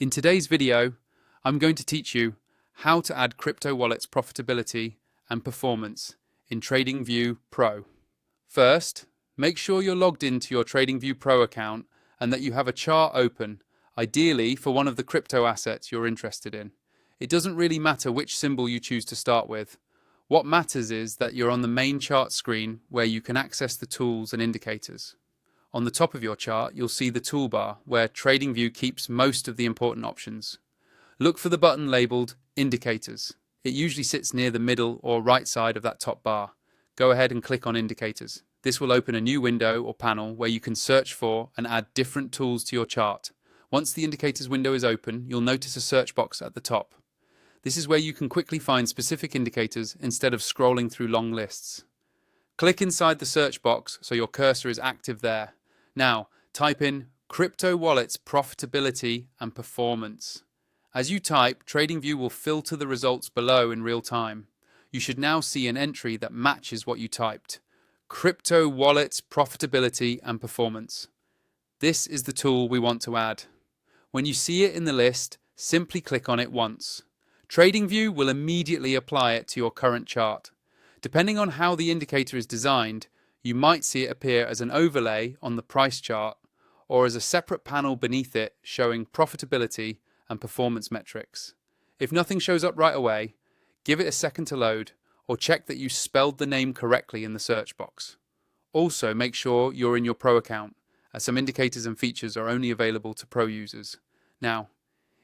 In today's video, I'm going to teach you how to add crypto wallets profitability and performance in TradingView Pro. First, make sure you're logged into your TradingView Pro account and that you have a chart open, ideally for one of the crypto assets you're interested in. It doesn't really matter which symbol you choose to start with. What matters is that you're on the main chart screen where you can access the tools and indicators. On the top of your chart, you'll see the toolbar where TradingView keeps most of the important options. Look for the button labeled Indicators. It usually sits near the middle or right side of that top bar. Go ahead and click on Indicators. This will open a new window or panel where you can search for and add different tools to your chart. Once the Indicators window is open, you'll notice a search box at the top. This is where you can quickly find specific indicators instead of scrolling through long lists. Click inside the search box so your cursor is active there. Now, type in Crypto Wallets Profitability and Performance. As you type, TradingView will filter the results below in real time. You should now see an entry that matches what you typed. Crypto Wallets Profitability and Performance. This is the tool we want to add. When you see it in the list, simply click on it once. TradingView will immediately apply it to your current chart. Depending on how the indicator is designed, you might see it appear as an overlay on the price chart or as a separate panel beneath it showing profitability and performance metrics. If nothing shows up right away, give it a second to load or check that you spelled the name correctly in the search box. Also, make sure you're in your Pro account, as some indicators and features are only available to Pro users. Now,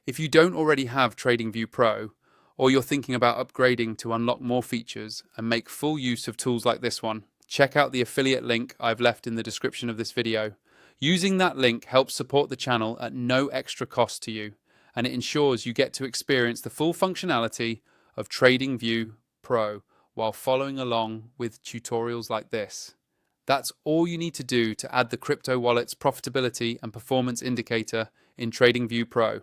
if you don't already have TradingView Pro, or you're thinking about upgrading to unlock more features and make full use of tools like this one, check out the affiliate link I've left in the description of this video. Using that link helps support the channel at no extra cost to you, and it ensures you get to experience the full functionality of TradingView Pro while following along with tutorials like this. That's all you need to do to add the crypto wallet's profitability and performance indicator in TradingView Pro.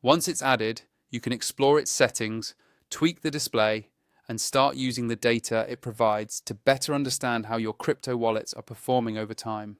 Once it's added, you can explore its settings, tweak the display, and start using the data it provides to better understand how your crypto wallets are performing over time.